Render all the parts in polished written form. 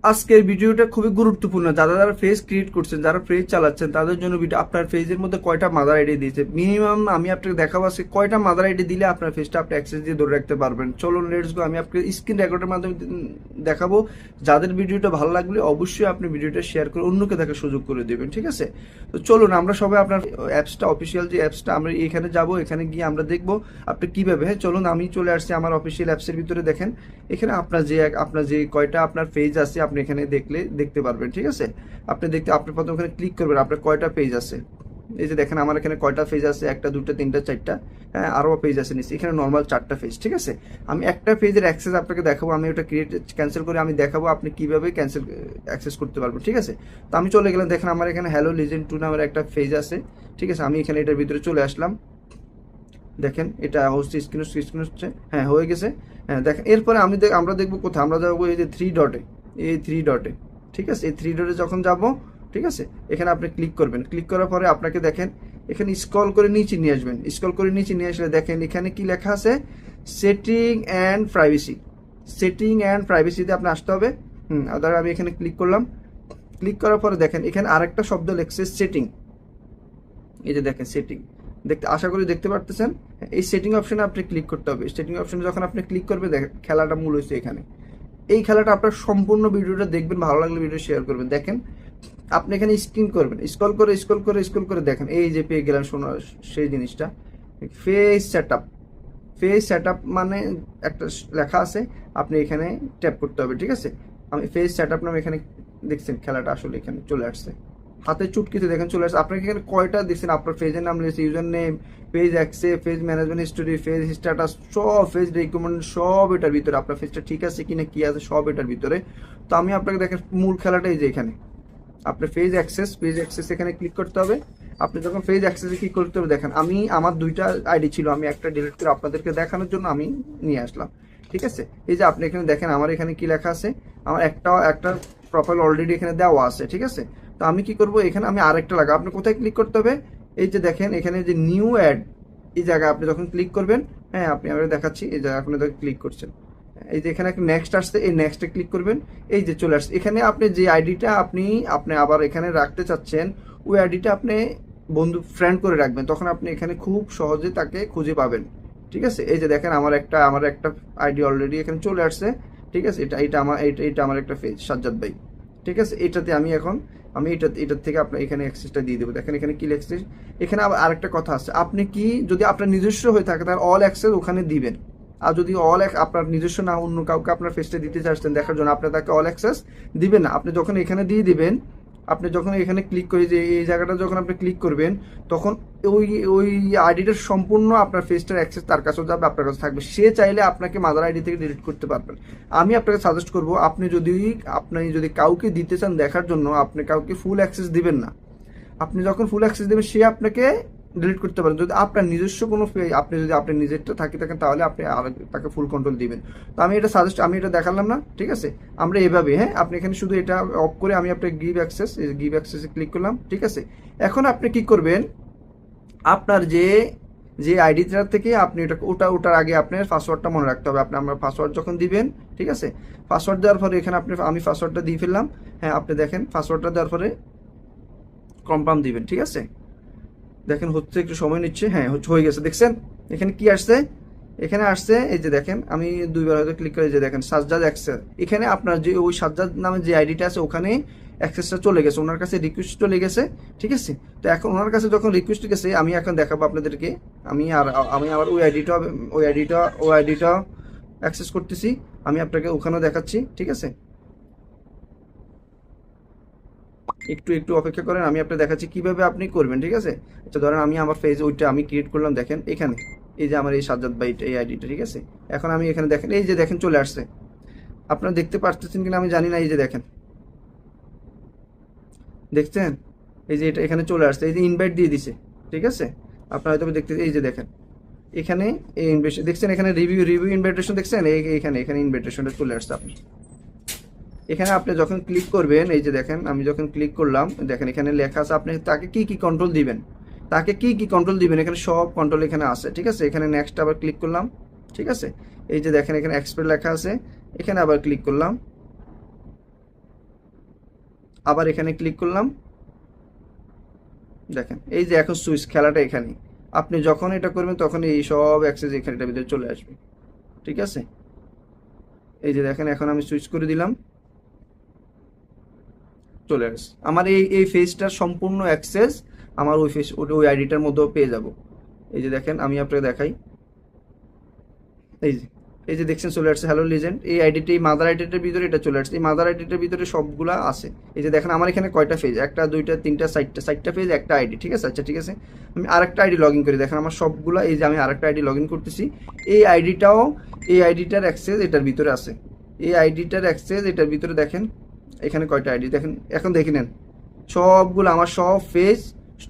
আজকের ভিডিওটা খুবই গুরুত্বপূর্ণ। যারা যারা পেজ ক্রিয়েট করছেন, যারা পেজ চালাচ্ছেন, তাদের জন্য ভিডিও। আপনার পেজের মধ্যে কয়টা মাদার আইডি দিয়েছে মিনিমাম আমি আপনাকে দেখাবো আজকে কয়টা মাদার আইডি দিলে আপনার পেজটা আপনি অ্যাক্সেস দিয়ে ধরে রাখতে পারবেন। চলুন লেটস গো। আমি আপনাকে স্ক্রিন রেকর্ডের মাধ্যমে দেখাবো। যাদের ভিডিওটা ভালো লাগলে অবশ্যই আপনি ভিডিওটা শেয়ার করে অন্যকে দেখার সুযোগ করে দেবেন, ঠিক আছে? তো চলুন আমরা সবাই আপনার অ্যাপসটা, অফিসিয়াল যে অ্যাপসটা, আমরা এখানে যাব, এখানে গিয়ে আমরা দেখবো আপনি কিভাবে। হ্যাঁ চলুন, আমি চলে আসছি আমার অফিসিয়াল অ্যাপসের ভিতরে। দেখেন এখানে আপনার যে কয়টা আপনার পেজ আছে আপনি এখানে দেখতে পারবেন, ঠিক আছে? আপনি প্রথম ওখানে ক্লিক করবেন আপনার কয়টা পেজ আছে। এই যে দেখেন আমার এখানে কয়টা পেজ আছে, একটা, দুটো, তিনটা, চারটা, হ্যাঁ আরও পেজ আছে নিচে। এখানে নর্মাল 4টা পেজ, ঠিক আছে? আমি একটা পেজের অ্যাক্সেস আপনাকে দেখাবো। আমি ওটা ক্যান্সেল করে আমি দেখাবো আপনি কিভাবে অ্যাক্সেস করতে পারবেন, ঠিক আছে? তো আমি চলে গেলাম। দেখেন আমার এখানে হ্যালো লিজেন্ড 2 নামের একটা পেজ আছে, ঠিক আছে? আমি এখানে এটার ভিতরে চলে আসলাম। দেখেন এটা হচ্ছে স্ক্রিন হচ্ছে, হ্যাঁ হয়ে গেছে। হ্যাঁ দেখেন এরপরে আমরা দেখবো কোথায়, আমরা যাবো এই যে 3 ডটে, এই 3 ডটে, ঠিক আছে? এই 3 ডটে যখন যাব, ঠিক আছে, এখানে আপনি ক্লিক করবেন। ক্লিক করার পরে আপনাকে দেখেন এখানে স্ক্রল করে নিচে নিয়ে আসবেন। স্ক্রল করে নিচে নিয়ে আসলে দেখেন এখানে কি লেখা আছে, setting and privacy. Setting and প্রাইভেসিতে আপনি আসতে হবে। আদার আমি এখানে ক্লিক করলাম। ক্লিক করার পরে দেখেন এখানে আরেকটা শব্দ লেখছে সেটিং। এই যে দেখেন সেটিং, আশা করি দেখতে পারতেছেন। এই সেটিং অপশনে আপনি ক্লিক করতে হবে। সেটিং অপশনে যখন আপনি ক্লিক করবে, দেখেন খেলাটা মূল হয়েছে এখানে। এই খেলাটা আপনার সম্পূর্ণ ভিডিওটা দেখবেন, ভালো লাগলে ভিডিও শেয়ার করবেন। দেখেন আপনি এখানে স্ক্রিন করবেন, স্ক্রল করে দেখেন এই যে পেয়ে গেলেন শোনা সেই জিনিসটা, ফেস সেটআপ। ফেস সেটআপ মানে একটা লেখা আছে, আপনি এখানে ট্যাপ করতে হবে, ঠিক আছে? আমি ফেস সেটআপ নামে এখানে দেখছেন খেলাটা আসলে এখানে চলে আসছে হাতে চুটকিতে, দেখেন চলে আসছে। আপনাকে এখানে কয়টা দিচ্ছেন, আপনার পেজের নাম লিখেছে, user name, page access, page management history, page status, সব পেজ রিকমেন্ড, সব এটার ভিতরে। আপনার পেজটা ঠিক আছে কিনা, কি আছে, সব এটার ভিতরে। তো আমি আপনাকে দেখেন মূল খেলাটা এই যে এখানে আপনার পেজ অ্যাক্সেস এখানে ক্লিক করতে হবে। আপনি যখন পেজ অ্যাক্সেসে ক্লিক করতে হবে, দেখেন আমার 2টা আইডি ছিল, আমি একটা ডিলিট করে আপনাদেরকে দেখানোর জন্য আমি নিয়ে আসলাম, ঠিক আছে? এই যে আপনি এখানে দেখেন আমার এখানে কি লেখা আছে, আমার একটা প্রোফাইল অলরেডি এখানে দেওয়া আছে, ঠিক আছে? তো আমি কি করব, এখানে আমি আরেকটা লাগাবো। আপনি কোথায় ক্লিক করতে হবে, এই যে দেখেন এখানে যে নিউ অ্যাড, এই জায়গায় আপনি যখন ক্লিক করবেন, হ্যাঁ আপনি আমরা দেখাচ্ছি, এই জায়গায় আপনি যখন ক্লিক করছেন, এই যে এখানে একটা নেক্সট আসছে, এই নেক্সটে ক্লিক করবেন। এই যে চলে আসছে এখানে আপনি যে আইডিটা আপনি আবার এখানে রাখতে চাচ্ছেন, ওই আইডিটা আপনি ফ্রেন্ড করে রাখবেন, তখন আপনি এখানে খুব সহজে তাকে খুঁজে পাবেন, ঠিক আছে? এই যে দেখেন আমার একটা আইডি অলরেডি এখানে চলে আসছে, ঠিক আছে? এটা আমার একটা পেজ সাজ্জাদ ভাই, ঠিক আছে? আমি এটার থেকে আপনার এখানে অ্যাক্সেসটা দিয়ে দেবো। দেখেন এখানে কি লিখছে, এখানে আবার আরেকটা কথা আছে, আপনি কি যদি আপনার নিজস্ব হয়ে থাকে তাহলে অল অ্যাক্সেস ওখানে দিবেন। আর যদি আপনার নিজস্ব না, অন্য কাউকে আপনার ফেসটা দিতে চাচ্ছেন দেখার জন্য, আপনি তাকে অল অ্যাক্সেস দিবেন না। আপনি যখন এখানে দিয়ে দিবেন, আপনি যখন এখানে ক্লিক করে যে এই জায়গাটা যখন আপনি ক্লিক করবেন, তখন ওই ওই আইডিটার সম্পূর্ণ আপনার ফেসটার অ্যাক্সেস তার কাছেও যাবে, আপনার কাছে থাকবে। সে চাইলে আপনাকে মাদার আইডি থেকে ডিলিট করতে পারবেন। আমি আপনাকে সাজেস্ট করবো, আপনি যদি কাউকে দিতে চান দেখার জন্য, আপনি কাউকে ফুল অ্যাক্সেস দিবেন না। আপনি যখন ফুল অ্যাক্সেস দেবেন, সে আপনাকে ডিলিট করতে পারেন। যদি আপনার নিজস্ব কোনো যদি আপনার নিজেরটা থাকেন, তাহলে আপনি আর তাকে ফুল কন্ট্রোল দিবেন। তো আমি এটা দেখালাম না, ঠিক আছে? আমরা এভাবে, হ্যাঁ আপনি এখানে শুধু এটা অফ করে আমি আপনাকে গিভ অ্যাক্সেসে ক্লিক করলাম, ঠিক আছে? এখন আপনি কি করবেন, আপনার যে আইডিটা থেকে আপনি ওটার আগে আপনার পাসওয়ার্ডটা মনে রাখতে হবে। আমার পাসওয়ার্ড যখন দিবেন, ঠিক আছে? পাসওয়ার্ড দেওয়ার পরে এখানে আমি পাসওয়ার্ডটা দিয়ে ফেললাম। হ্যাঁ আপনি দেখেন পাসওয়ার্ডটা দেওয়ার পরে কনফার্ম দিবেন, ঠিক আছে? দেখেন হচ্ছে, একটু সময় নিচ্ছে। হ্যাঁ হয়ে গেছে, দেখছেন এখানে কি আসছে, এখানে আসছে এই যে দেখেন, আমি 2বার হয়তো ক্লিক করে যে দেখেন সাজ্জাদ অ্যাক্সেস। এখানে আপনার যে ওই সাজ্জাদ নামে যে আইডিটা আছে ওখানে অ্যাক্সেসটা চলে গেছে, ওনার কাছে রিকোয়েস্ট চলে গেছে, ঠিক আছে? তো এখন ওনার কাছে যখন রিকোয়েস্ট গেছে, আমি এখন দেখাবো আপনাদেরকে। আমি আবার ওই আইডিটা অ্যাক্সেস করতেছি, আমি আপনাকে ওখানেও দেখাচ্ছি, ঠিক আছে? একটু অপেক্ষা করেন, আমি আপনাকে দেখাচ্ছি কিভাবে আপনি করবেন, ঠিক আছে? আচ্ছা ধরেন আমি আমার পেজ ওইটা আমি ক্রিয়েট করলাম, দেখেন এখানে এই যে আমার এই সাজ্জাদ ভাই এই আইডিটা, ঠিক আছে? এখন আমি এখানে দেখেন, এই যে দেখেন চলে আসছে। আপনারা দেখতে পারতেছেন কিনা আমি জানি না, এই যে দেখেন, দেখছেন? এই যে এটা এখানে চলে আসছে, এই যে ইনভাইট দিয়ে দিছে, ঠিক আছে? আপনারা হয়তো দেখতে, এই যে দেখেন এখানে এই ইনভাইটেশন দেখছেন, এখানে রিভিউ ইনভাইটেশন দেখছেন, এখানে ইনভাইটেশনটা চলে আসছে। এখানে আপনি যখন ক্লিক করবেন, এই যে দেখেন আমি যখন ক্লিক করলাম, দেখেন এখানে লেখা আছে আপনি তাকে কি কন্ট্রোল দিবেন, এখানে সব কন্ট্রোল এখানে আছে, ঠিক আছে? এখানে নেক্সট আবার ক্লিক করলাম, ঠিক আছে? এই যে দেখেন এখানে এক্সপার্ট লেখা আছে, এখানে আবার ক্লিক করলাম, আবার এখানে ক্লিক করলাম, দেখেন এই যে এখন সুইচ খেলাটা এখানে, আপনি যখন এটা করবেন তখন এই সব অ্যাক্সেস এখানটার ভিতরে চলে আসবে। ঠিক আছে, এই যে দেখেন এখন আমি সুইচ করে দিলাম, চলে আসছে আমার এই ফেজটার সম্পূর্ণ অ্যাক্সেস আমার ওই ফেস ওই আইডিটার মধ্যেও পেয়ে যাব। এই যে দেখেন আমি আপনাকে দেখাই, এই যে এই যে দেখছেন চলে আসছে হ্যালো লিজেন্ড, এই আইডিটি এই মাদার আইডিটার ভিতরে এটা চলে আসছে, এই মাদার আইডিটার ভিতরে সবগুলা আছে। এই যে দেখেন আমার এখানে কয়টা ফেজ, একটা দুইটা তিনটা চারটা ফেজ, একটা আইডি। ঠিক আছে, আচ্ছা ঠিক আছে, আমি আরেকটা আইডি লগ ইন করি, দেখেন আমার সবগুলা, এই যে আমি আরেকটা আইডি লগ ইন করতেছি, এই আইডিটাও এই আইডিটার অ্যাক্সেস এটার ভিতরে আছে, এই আইডিটার অ্যাক্সেস এটার ভিতরে দেখেন এখানে কয়টা আইডি দেখেন, এখন দেখে নেন সবগুলো আমার সব ফেজ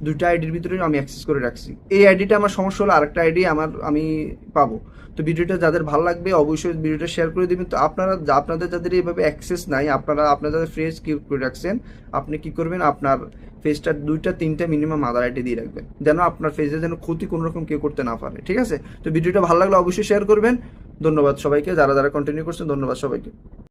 দুইটা আইডির ভিতরে আমি অ্যাক্সেস করে রাখছি। এই আইডিটা আমার সমস্যা হলো আরেকটা আইডি আমি পাবো। তো ভিডিওটা যাদের ভালো লাগবে অবশ্যই ভিডিওটা শেয়ার করে দিবেন। তো আপনাদের যাদের এইভাবে অ্যাক্সেস নাই, আপনারা যাদের ফেজ কিউব করে রাখছেন, আপনি কি করবেন, আপনার ফেজটা দুইটা তিনটা মিনিমাম মাদার আইডি দিয়ে রাখবেন, যেন আপনার ফেজে যেন ক্ষতি কোনো রকম কেউ করতে না পারে। ঠিক আছে, তো ভিডিওটা ভালো লাগলে অবশ্যই শেয়ার করবেন। ধন্যবাদ সবাইকে, যারা কন্টিনিউ করছেন, ধন্যবাদ সবাইকে।